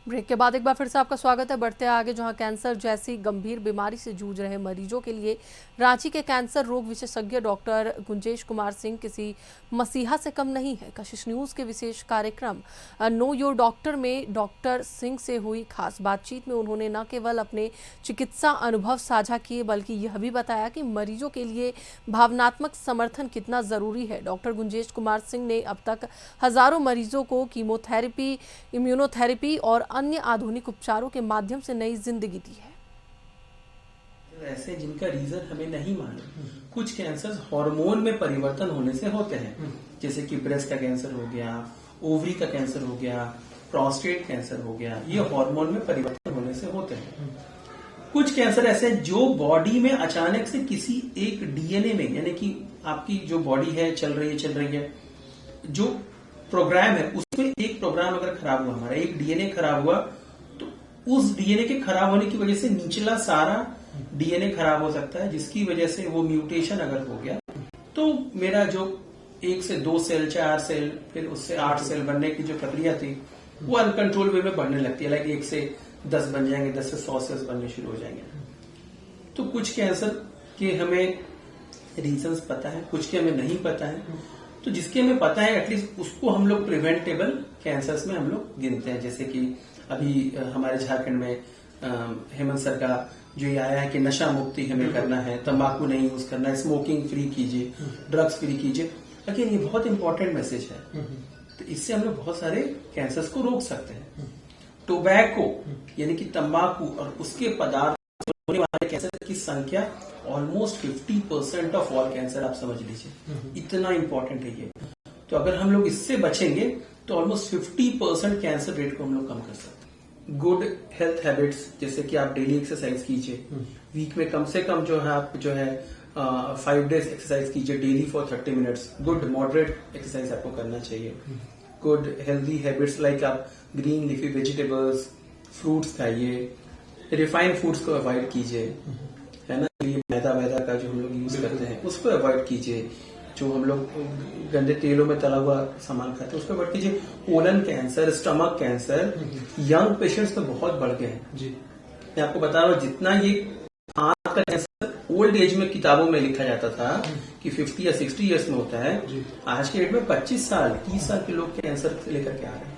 Break के बाद एक बार फिर से आपका स्वागत है। बढ़ते आगे, जहां कैंसर जैसी गंभीर बीमारी से जूझ रहे मरीजों के लिए रांची के कैंसर रोग विशेषज्ञ डॉक्टर गुंजेश कुमार सिंह किसी मसीहा से कम नहीं है। कशिश न्यूज के विशेष कार्यक्रम नो योर डॉक्टर में डॉक्टर सिंह से हुई खास बातचीत में उन्होंने न केवल अपने चिकित्सा अनुभव साझा किए, बल्कि यह भी बताया कि मरीजों के लिए भावनात्मक समर्थन कितना जरूरी है। डॉक्टर गुंजेश कुमार सिंह ने अब तक हजारों मरीजों को कीमोथेरेपी, इम्यूनोथेरेपी और अन्य आधुनिक उपचारों के माध्यम से नई जिंदगी दी है। ऐसे जिनका रीजन हमें नहीं मालूम, कुछ कैंसर हार्मोन में परिवर्तन होने से होते हैं, जैसे कि ब्रेस्ट का कैंसर हो गया, ओवरी का कैंसर हो गया, प्रोस्टेट कैंसर हो गया, ये हार्मोन में परिवर्तन होने से होते हैं। कुछ कैंसर ऐसे हैं जो बॉडी में अचानक से किसी एक डीएनए में, यानी कि आपकी जो बॉडी है चल रही है, जो प्रोग्राम है उसमें एक प्रोग्राम अगर खराब हुआ, हमारा एक डीएनए खराब हुआ, तो उस डीएनए के खराब होने की वजह से निचला सारा डीएनए खराब हो सकता है, जिसकी वजह से वो म्यूटेशन अगर हो गया तो मेरा जो 1 से 2 सेल, 4 सेल, फिर उससे 8 सेल बनने की जो प्रक्रिया थी वो अनकंट्रोल वे में बढ़ने लगती है। लाइक 1 से 10 बन जाएंगे, 10 से 100 सेल्स बनने शुरू हो जाएंगे। तो कुछ कैंसर के हमें रीजंस पता है, कुछ के हमें नहीं पता है। तो जिसके हमें पता है एटलीस्ट उसको हम लोग प्रिवेंटेबल कैंसर्स में हम लोग गिनते हैं। जैसे कि अभी हमारे झारखंड में हेमंत सर का जो ये आया है कि नशा मुक्ति हमें करना है, तंबाकू नहीं यूज करना है, स्मोकिंग फ्री कीजिए, ड्रग्स फ्री कीजिए। लेकिन ये बहुत इंपॉर्टेंट मैसेज है। तो इससे हम लोग बहुत सारे कैंसर्स को रोक सकते हैं। टोबैको यानी कि तंबाकू और उसके पदार्थ होने वाले कैंसर की संख्या ऑलमोस्ट 50% ऑफ ऑल कैंसर, आप समझ लीजिए, इतना इंपॉर्टेंट है ये। तो अगर हम लोग इससे बचेंगे तो ऑलमोस्ट 50% कैंसर रेट को हम लोग कम कर सकते हैं। गुड हेल्थ हैबिट्स, जैसे कि आप डेली एक्सरसाइज कीजिए, वीक में कम से कम जो है आप 5 डेज एक्सरसाइज कीजिए daily for 30 minutes. Good moderate exercise आपको करना चाहिए। गुड हेल्दी हैबिट्स लाइक आप ग्रीन लीफी वेजिटेबल्स, फ्रूट्स खाइए, रिफाइंड फूड्स को अवॉइड कीजिए, है ना। ये मैदा का जो हम लोग यूज करते हैं उसको अवॉइड कीजिए। जो हम लोग गंदे तेलों में तला हुआ सामान खाते हैं उसको अवॉइड कीजिए। Colon cancer, stomach cancer young patients में बहुत बढ़ गए हैं जी। मैं आपको बता रहा हूँ, जितना ये आंत का कैंसर ओल्ड एज में किताबों में लिखा जाता था कि 50 या 60 ईयर्स में होता है, आज के डेट में 25 साल 30 साल के लोग कैंसर लेकर के आ रहे हैं।